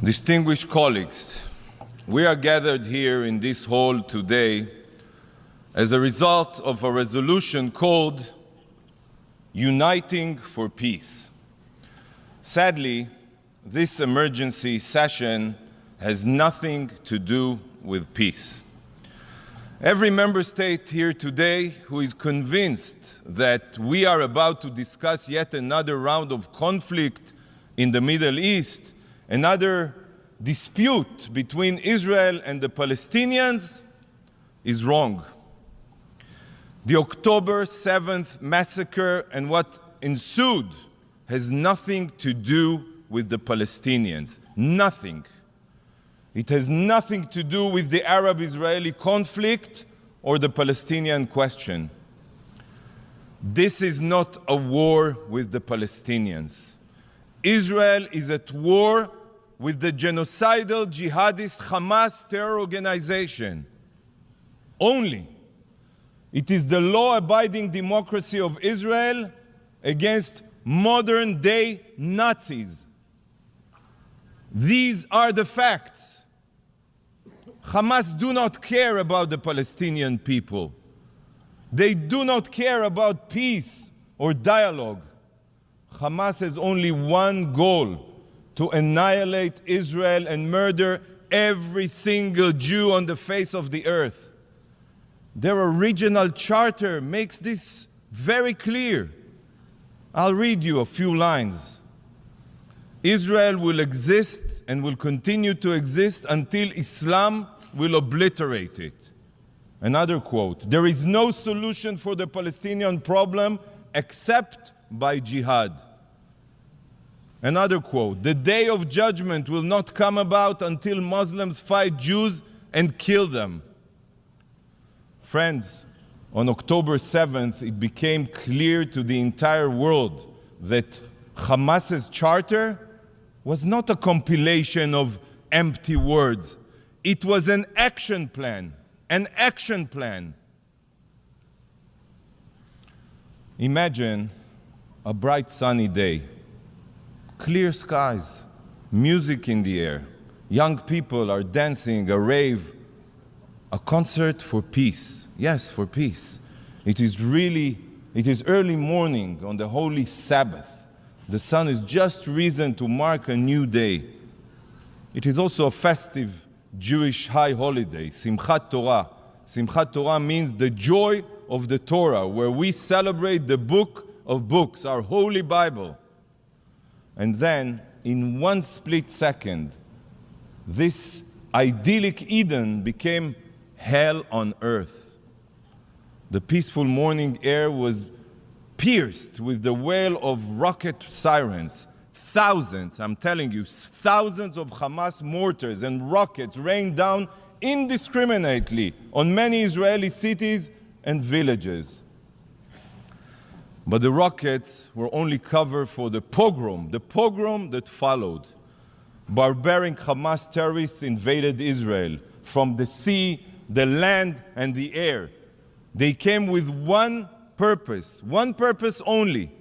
Distinguished colleagues, we are gathered here in this hall today as a result of a resolution called Uniting for Peace. Sadly, this emergency session has nothing to do with peace. Every member state here today who is convinced that we are about to discuss yet another round of conflict in the Middle East, another dispute between Israel and the Palestinians, is wrong. The October 7th massacre and what ensued has nothing to do with the Palestinians. Nothing. It has nothing to do with the Arab-Israeli conflict or the Palestinian question. This is not a war with the Palestinians. Israel is at war with the genocidal jihadist Hamas terror organization. Only. It is the law-abiding democracy of Israel against modern-day Nazis. These are the facts. Hamas do not care about the Palestinian people. They do not care about peace or dialogue. Hamas has only one goal: to annihilate Israel and murder every single Jew on the face of the earth. Their original charter makes this very clear. I'll read you a few lines. Israel will exist and will continue to exist until Islam will obliterate it. Another quote: there is no solution for the Palestinian problem except by jihad. Another quote: the day of judgment will not come about until Muslims fight Jews and kill them. Friends, on October 7th, it became clear to the entire world that Hamas's charter was not a compilation of empty words. It was an action plan. An action plan. Imagine a bright sunny day, clear skies, music in the air, young people are dancing, a rave, a concert for peace. Yes, for peace. It is early morning on the holy Sabbath. The sun has just risen to mark a new day. It is also a festive Jewish high holiday, Simchat Torah. Simchat Torah means the joy of the Torah, where we celebrate the book of books, our holy Bible. And then, in one split second, this idyllic Eden became hell on earth. The peaceful morning air was pierced with the wail of rocket sirens. Thousands, I'm telling you, thousands of Hamas mortars and rockets rained down indiscriminately on many Israeli cities and villages. But the rockets were only cover for the pogrom that followed. Barbaric Hamas terrorists invaded Israel from the sea, the land, and the air. They came with one purpose only: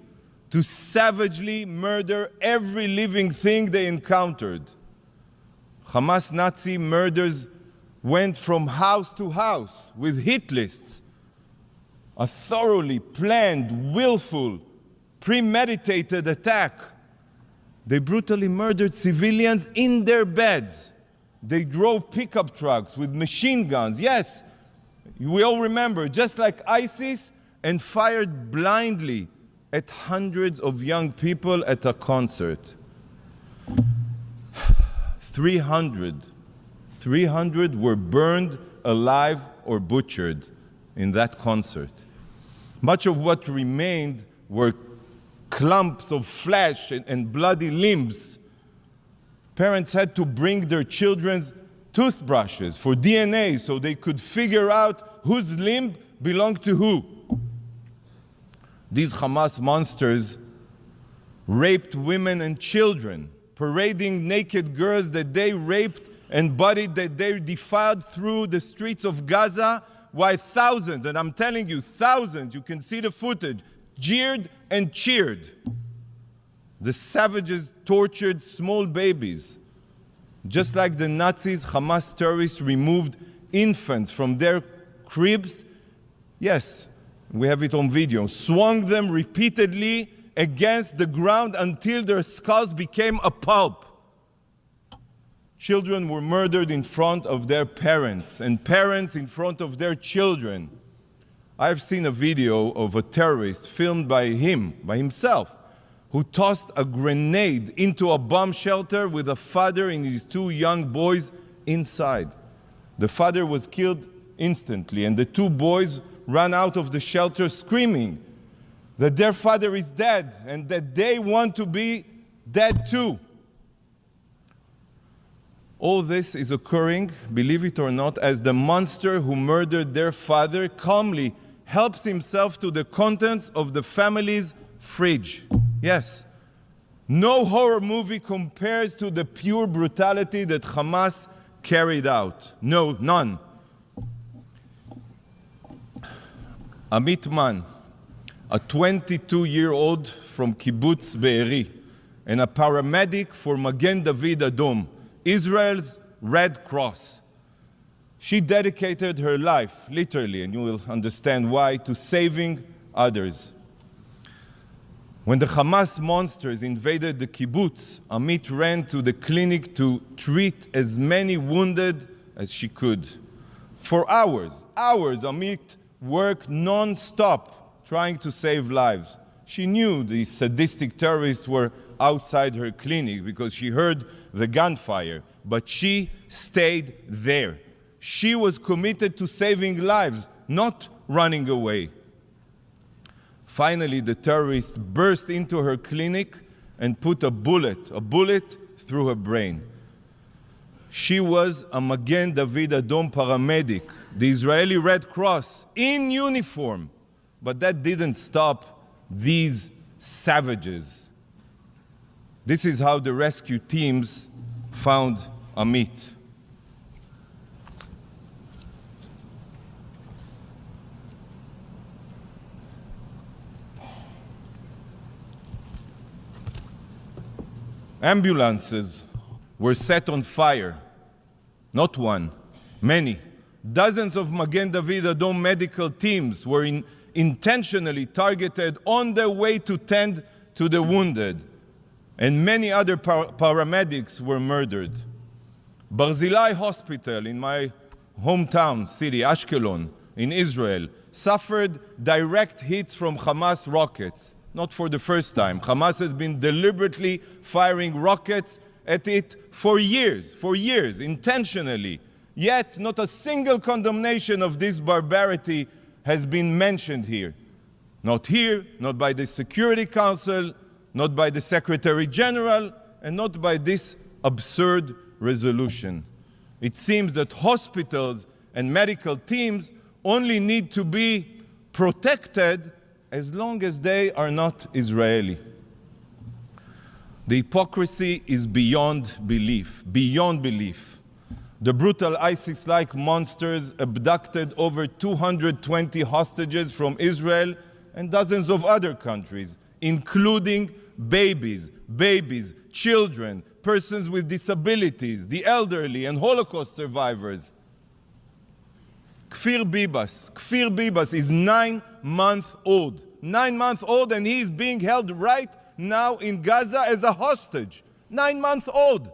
to savagely murder every living thing they encountered. Hamas Nazi murders went from house to house with hit lists. A thoroughly planned, willful, premeditated attack. They brutally murdered civilians in their beds. They drove pickup trucks with machine guns. Yes, we all remember, just like ISIS, and fired blindly at hundreds of young people at a concert. 300 were burned alive or butchered in that concert. Much of what remained were clumps of flesh and bloody limbs. Parents had to bring their children's toothbrushes for DNA so they could figure out whose limb belonged to who. These Hamas monsters raped women and children, parading naked girls that they raped and bodies that they defiled through the streets of Gaza, while thousands, and I'm telling you, thousands, you can see the footage, jeered and cheered. The savages tortured small babies, Just like the Nazis, Hamas terrorists removed infants from their cribs. Yes, we have it on video. Swung them repeatedly against the ground until their skulls became a pulp. Children were murdered in front of their parents, and parents in front of their children. I've seen a video of a terrorist filmed by himself, who tossed a grenade into a bomb shelter with a father and his two young boys inside. The father was killed instantly, and the two boys ran out of the shelter screaming that their father is dead and that they want to be dead too. All this is occurring, believe it or not, as the monster who murdered their father calmly helps himself to the contents of the family's fridge. Yes, no horror movie compares to the pure brutality that Hamas carried out. No, none. Amit Man, a 22-year-old from Kibbutz Be'eri, and a paramedic for Magen David Adom, Israel's Red Cross. She dedicated her life, literally, and you will understand why, to saving others. When the Hamas monsters invaded the kibbutz, Amit ran to the clinic to treat as many wounded as she could. For hours, Amit worked non-stop trying to save lives. She knew the sadistic terrorists were outside her clinic because she heard the gunfire, but she stayed there. She was committed to saving lives, not running away. Finally, the terrorists burst into her clinic and put a bullet through her brain. She was a Magen David Adom paramedic, the Israeli Red Cross, in uniform. But that didn't stop these savages. This is how the rescue teams found Amit. Ambulances were set on fire. Not one, many. Dozens of Magen David Adom medical teams were intentionally targeted on their way to tend to the wounded, and many other paramedics were murdered. Barzilai Hospital in my hometown city, Ashkelon, in Israel, suffered direct hits from Hamas rockets. Not for the first time. Hamas has been deliberately firing rockets at it for years, intentionally. Yet, not a single condemnation of this barbarity has been mentioned here. Not here, not by the Security Council, not by the Secretary General, and not by this absurd resolution. It seems that hospitals and medical teams only need to be protected as long as they are not Israeli. The hypocrisy is beyond belief, beyond belief. The brutal ISIS-like monsters abducted over 220 hostages from Israel and dozens of other countries, including babies, children, persons with disabilities, the elderly, and Holocaust survivors. Kfir Bibas is 9 months old. 9 months old, and he is being held right now in Gaza as a hostage. 9 months old.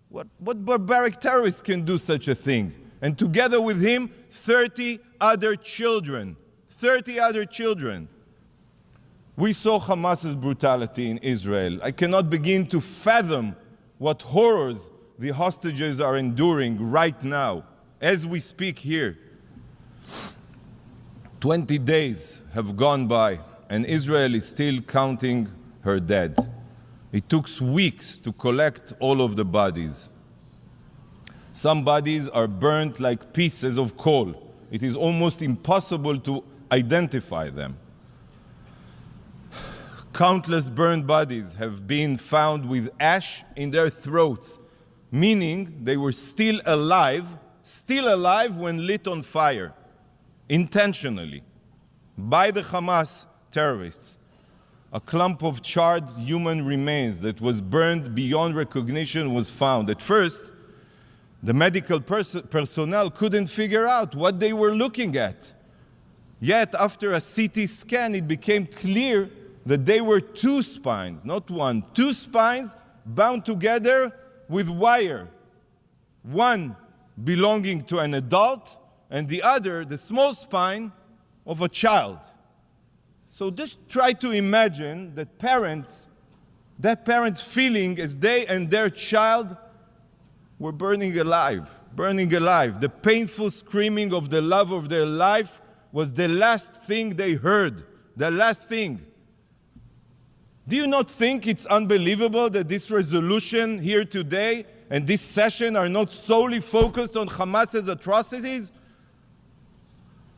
What barbaric terrorist can do such a thing? And together with him, 30 other children. 30 other children. We saw Hamas's brutality in Israel. I cannot begin to fathom what horrors the hostages are enduring right now, as we speak here. 20 days have gone by, and Israel is still counting her dead. It took weeks to collect all of the bodies. Some bodies are burnt like pieces of coal. It is almost impossible to identify them. Countless burned bodies have been found with ash in their throats, meaning they were still alive when lit on fire, intentionally, by the Hamas terrorists. a clump of charred human remains that was burned beyond recognition was found. At first, the medical personnel couldn't figure out what they were looking at. Yet, after a CT scan, it became clear that they were two spines, not one, two spines bound together with wire. One belonging to an adult, and the other, the small spine, of a child. So just try to imagine that parents feeling as they and their child were burning alive. The painful screaming of the love of their life was the last thing they heard, the last thing. Do you not think it's unbelievable that this resolution here today and this session are not solely focused on Hamas's atrocities?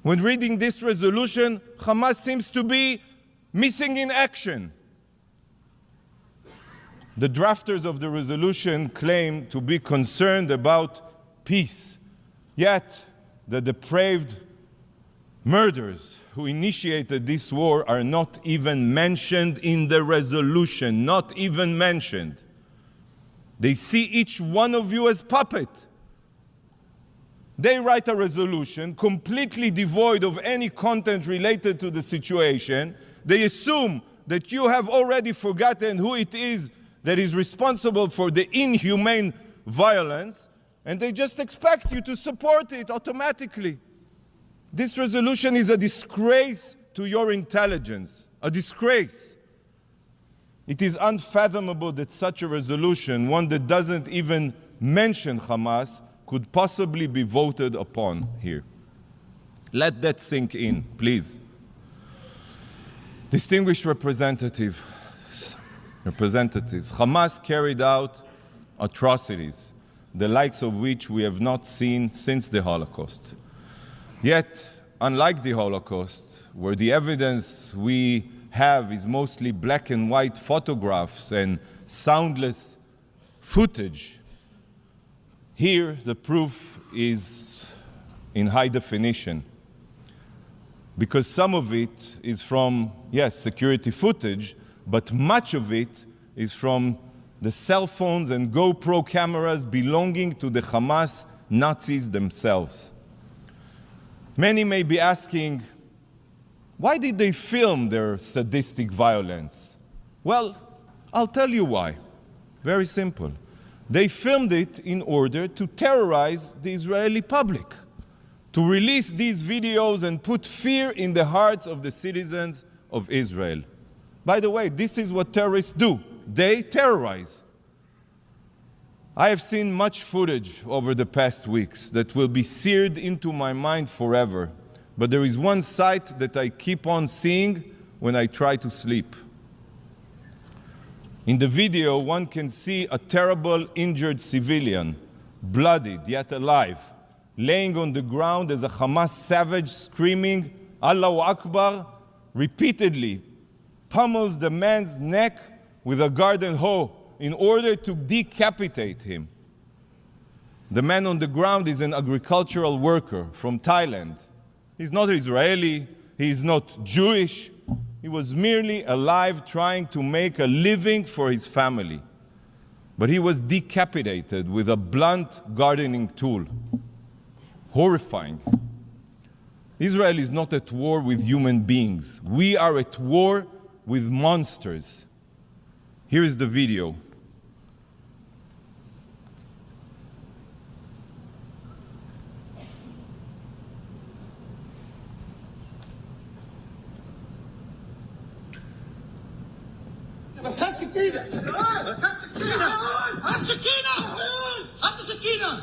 When reading this resolution, Hamas seems to be missing in action. The drafters of the resolution claim to be concerned about peace, yet the depraved murderers who initiated this war are not even mentioned in the resolution, not even mentioned. They see each one of you as puppet. They write a resolution completely devoid of any content related to the situation. They assume that you have already forgotten who it is that is responsible for the inhumane violence, and they just expect you to support it automatically. This resolution is a disgrace to your intelligence, a disgrace. It is unfathomable that such a resolution, one that doesn't even mention Hamas, could possibly be voted upon here. Let that sink in, please. Distinguished representatives, Hamas carried out atrocities, the likes of which we have not seen since the Holocaust. Yet, unlike the Holocaust, where the evidence we have is mostly black and white photographs and soundless footage, here the proof is in high definition. Because some of it is from, yes, security footage, but much of it is from the cell phones and GoPro cameras belonging to the Hamas Nazis themselves. Many may be asking, why did they film their sadistic violence? Well, I'll tell you why. Very simple. They filmed it in order to terrorize the Israeli public, to release these videos and put fear in the hearts of the citizens of Israel. By the way, this is what terrorists do. They terrorize. I have seen much footage over the past weeks that will be seared into my mind forever. But there is one sight that I keep on seeing when I try to sleep. In the video, one can see a terrible injured civilian, bloodied yet alive, laying on the ground as a Hamas savage screaming, Allahu Akbar, repeatedly pummels the man's neck with a garden hoe in order to decapitate him. The man on the ground is an agricultural worker from Thailand. He's not Israeli, he's not Jewish. He was merely alive trying to make a living for his family. But he was decapitated with a blunt gardening tool. Horrifying. Israel is not at war with human beings. We are at war with monsters. Here is the video. بس هات سكينة هات سكينة هات سكينة هات سكينة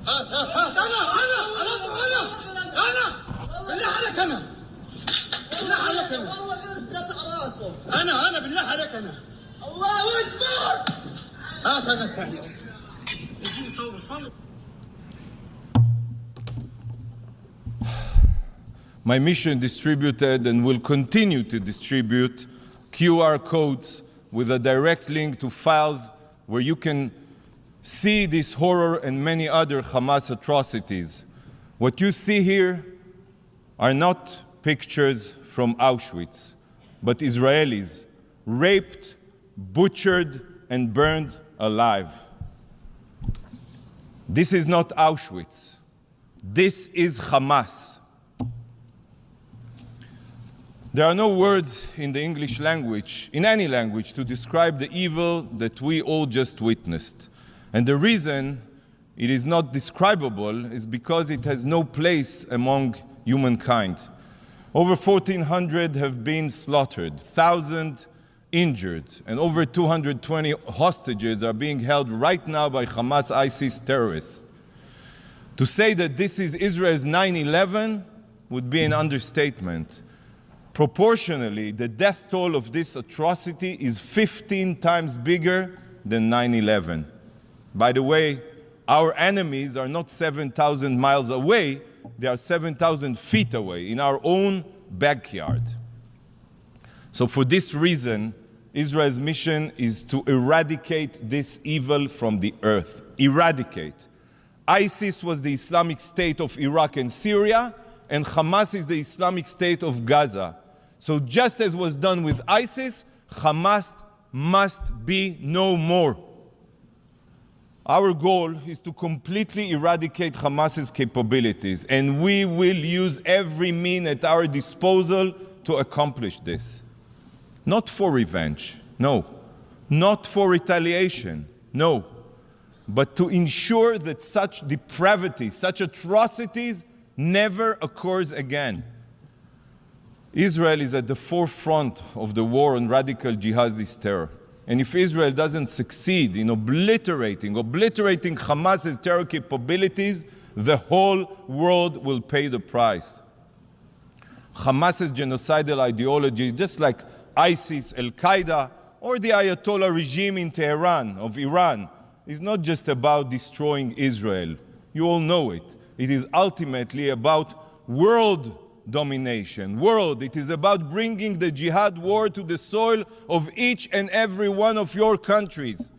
هات أنا بالله عليك بالله عليك والله غير بجد على راسه أنا بالله عليك الله أكبر هات أنا الثاني My mission distributed and will continue to distribute QR codes with a direct link to files where you can see this horror and many other Hamas atrocities. What you see here are not pictures from Auschwitz. but Israelis, raped, butchered, and burned alive. This is not Auschwitz. This is Hamas. There are no words in the English language, in any language, to describe the evil that we all just witnessed. And the reason it is not describable is because it has no place among humankind. Over 1,400 have been slaughtered, 1,000 injured, and over 220 hostages are being held right now by Hamas ISIS terrorists. To say that this is Israel's 9/11 would be an understatement. Proportionally, the death toll of this atrocity is 15 times bigger than 9/11. By the way, our enemies are not 7,000 miles away, they are 7,000 feet away in our own backyard. So for this reason, Israel's mission is to eradicate this evil from the earth. Eradicate. ISIS was the Islamic State of Iraq and Syria, and Hamas is the Islamic State of Gaza. So just as was done with ISIS, Hamas must be no more. Our goal is to completely eradicate Hamas's capabilities, and we will use every means at our disposal to accomplish this. Not for revenge, no. Not for retaliation, no. But to ensure that such depravity, such atrocities never occurs again. Israel is at the forefront of the war on radical jihadist terror. And if Israel doesn't succeed in obliterating Hamas's terror capabilities, the whole world will pay the price. Hamas's genocidal ideology, just like ISIS, Al-Qaeda, or the Ayatollah regime in Tehran of Iran, is not just about destroying Israel. You all know it. It is ultimately about world domination. It is about bringing the jihad war to the soil of each and every one of your countries.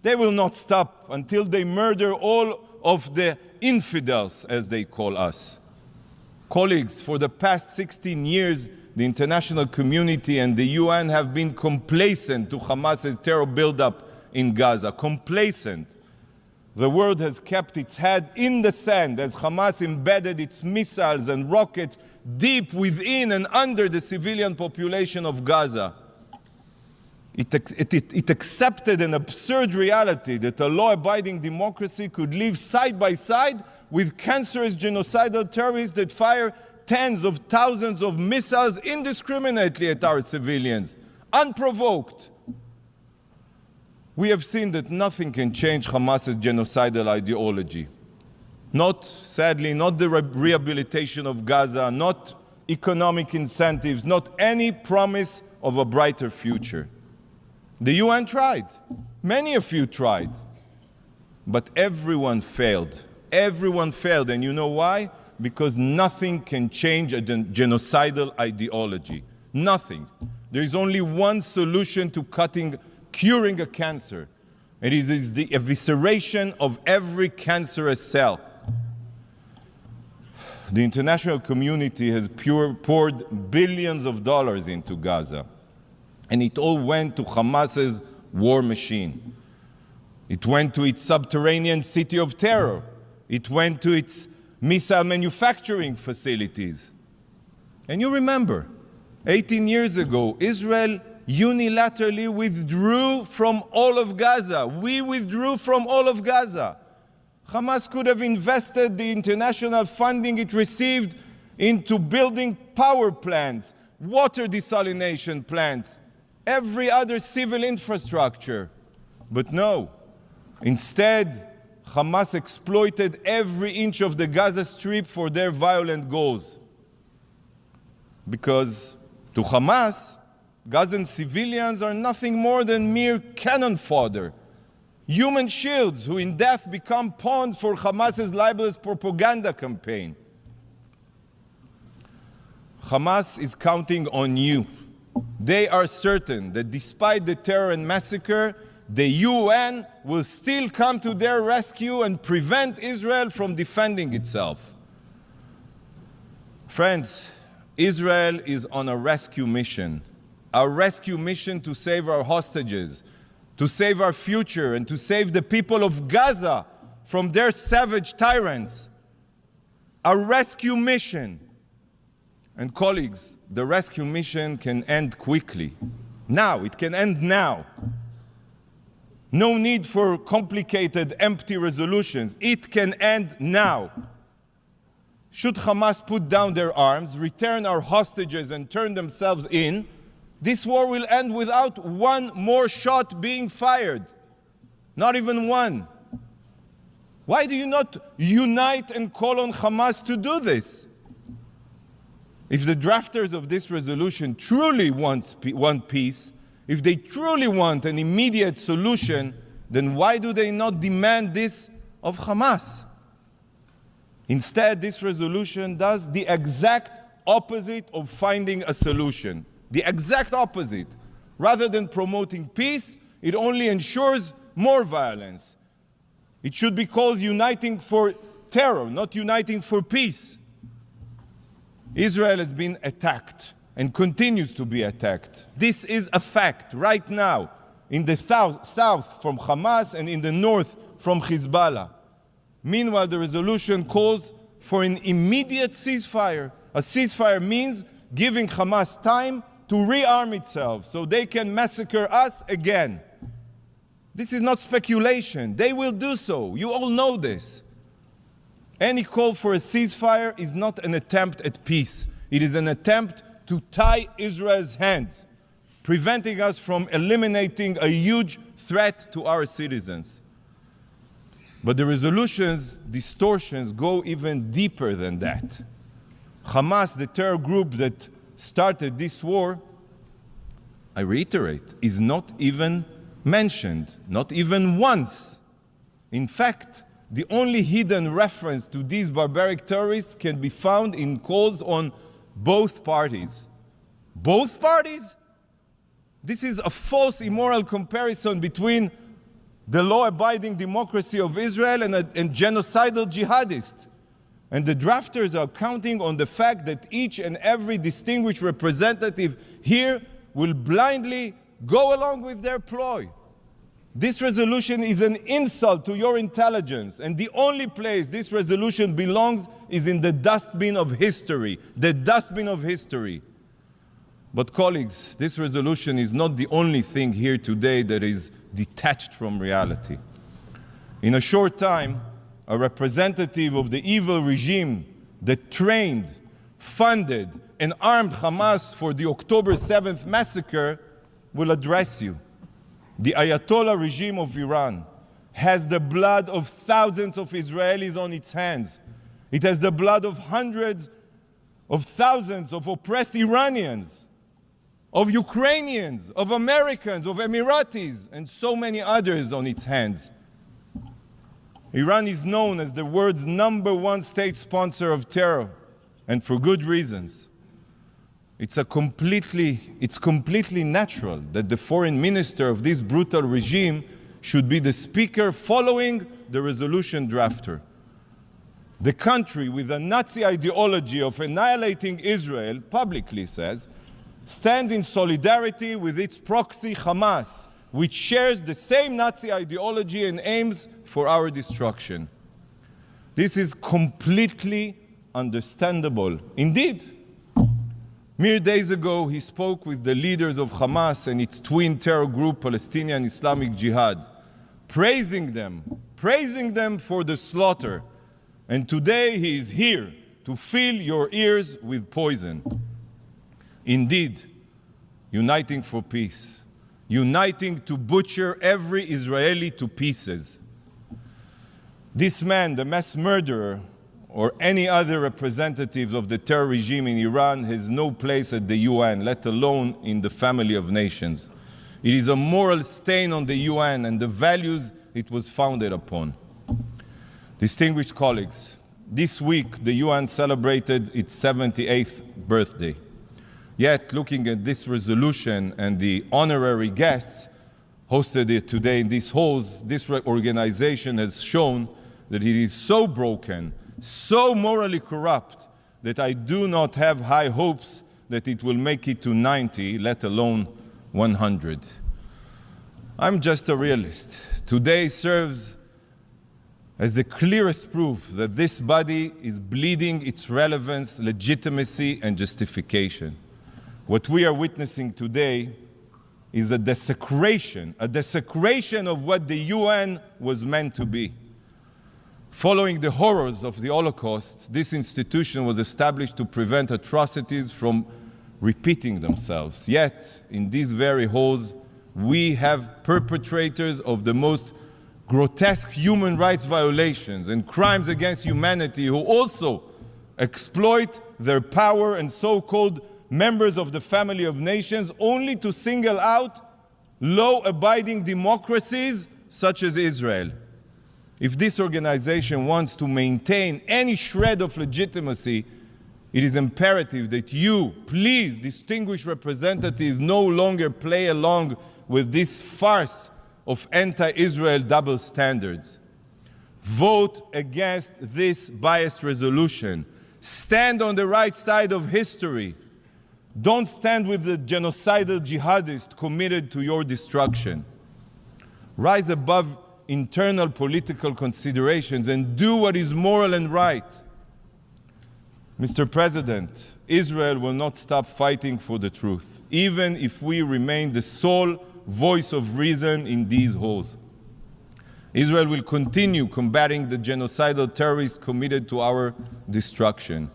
They will not stop until they murder all of the infidels, as they call us. Colleagues, for the past 16 years, the international community and the UN have been complacent to Hamas's terror buildup in Gaza. Complacent. The world has kept its head in the sand as Hamas embedded its missiles and rockets deep within and under the civilian population of Gaza. It accepted an absurd reality that a law-abiding democracy could live side by side with cancerous genocidal terrorists that fire tens of thousands of missiles indiscriminately at our civilians, unprovoked. We have seen that nothing can change Hamas's genocidal ideology. Sadly, not the rehabilitation of Gaza, not economic incentives, not any promise of a brighter future. The UN tried. Many of you tried. But everyone failed. Everyone failed. And you know why? Because nothing can change a genocidal ideology. Nothing. There is only one solution to curing a cancer. It is the evisceration of every cancerous cell. The international community has poured billions of dollars into Gaza, and it all went to Hamas's war machine. It went to its subterranean city of terror. It went to its missile manufacturing facilities. And you remember, 18 years ago, Israel unilaterally withdrew from all of Gaza. We withdrew from all of Gaza. Hamas could have invested the international funding it received into building power plants, water desalination plants, every other civil infrastructure. But no. Instead, Hamas exploited every inch of the Gaza Strip for their violent goals. Because to Hamas, Gazan civilians are nothing more than mere cannon fodder, human shields who in death become pawns for Hamas's libelous propaganda campaign. Hamas is counting on you. They are certain that despite the terror and massacre, the UN will still come to their rescue and prevent Israel from defending itself. Friends, Israel is on a rescue mission. our rescue mission to save our hostages, to save our future, and to save the people of Gaza from their savage tyrants. Our rescue mission. And colleagues, the rescue mission can end quickly. Now, it can end now. No need for complicated, empty resolutions. It can end now. Should Hamas put down their arms, return our hostages, and turn themselves in, this war will end without one more shot being fired. Not even one. Why do you not unite and call on Hamas to do this? If the drafters of this resolution truly want peace, if they truly want an immediate solution, then why do they not demand this of Hamas? Instead, this resolution does the exact opposite of finding a solution. The exact opposite. Rather than promoting peace, it only ensures more violence. It should be called uniting for terror, not uniting for peace. Israel has been attacked and continues to be attacked. This is a fact right now in the south from Hamas and in the north from Hezbollah. Meanwhile, the resolution calls for an immediate ceasefire. A ceasefire means giving Hamas time to rearm itself so they can massacre us again. This is not speculation. They will do so. You all know this. Any call for a ceasefire is not an attempt at peace. It is an attempt to tie Israel's hands, preventing us from eliminating a huge threat to our citizens. But the resolution's distortions go even deeper than that. Hamas, the terror group that started this war, I reiterate, is not even mentioned, not even once. In fact, the only hidden reference to these barbaric terrorists can be found in calls on both parties. Both parties? This is a false, immoral comparison between the law-abiding democracy of Israel and genocidal jihadists. And the drafters are counting on the fact that each and every distinguished representative here will blindly go along with their ploy. This resolution is an insult to your intelligence, and the only place this resolution belongs is in the dustbin of history, the dustbin of history. But colleagues, this resolution is not the only thing here today that is detached from reality. In a short time, a representative of the evil regime that trained, funded, and armed Hamas for the October 7th massacre will address you. The Ayatollah regime of Iran has the blood of thousands of Israelis on its hands. It has the blood of hundreds of thousands of oppressed Iranians, of Ukrainians, of Americans, of Emiratis, and so many others on its hands. Iran is known as the world's #1 state sponsor of terror, and for good reasons. It's completely natural that the foreign minister of this brutal regime should be the speaker following the resolution drafter. The country with a Nazi ideology of annihilating Israel, publicly says, stands in solidarity with its proxy Hamas, which shares the same Nazi ideology and aims for our destruction. This is completely understandable. Indeed, mere days ago, he spoke with the leaders of Hamas and its twin terror group, Palestinian Islamic Jihad, praising them for the slaughter. And today he is here to fill your ears with poison. Indeed, uniting for peace, uniting to butcher every Israeli to pieces. This man, the mass murderer, or any other representatives of the terror regime in Iran has no place at the UN, let alone in the family of nations. It is a moral stain on the UN and the values it was founded upon. Distinguished colleagues, this week the UN celebrated its 78th birthday. Yet, looking at this resolution and the honorary guests hosted it today in these halls, this organization has shown that it is so broken, so morally corrupt, that I do not have high hopes that it will make it to 90, let alone 100. I'm just a realist. Today serves as the clearest proof that this body is bleeding its relevance, legitimacy, and justification. What we are witnessing today is a desecration of what the UN was meant to be. Following the horrors of the Holocaust, this institution was established to prevent atrocities from repeating themselves. Yet, in these very halls, we have perpetrators of the most grotesque human rights violations and crimes against humanity who also exploit their power and so-called members of the family of nations only to single out law-abiding democracies such as Israel. If this organization wants to maintain any shred of legitimacy, it is imperative that you, please, distinguished representatives, no longer play along with this farce of anti-Israel double standards. Vote against this biased resolution. Stand on the right side of history. Don't stand with the genocidal jihadists committed to your destruction. Rise above internal political considerations and do what is moral and right. Mr. President, Israel will not stop fighting for the truth, even if we remain the sole voice of reason in these halls. Israel will continue combating the genocidal terrorists committed to our destruction.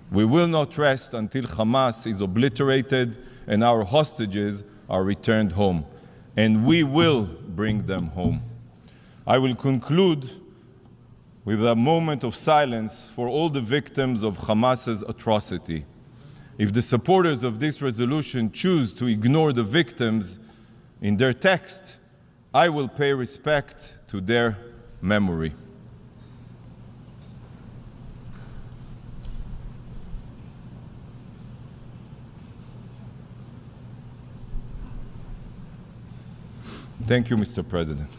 We will not rest until Hamas is obliterated and our hostages are returned home. And we will bring them home. I will conclude with a moment of silence for all the victims of Hamas's atrocity. If the supporters of this resolution choose to ignore the victims in their text, I will pay respect to their memory. Thank you, Mr. President.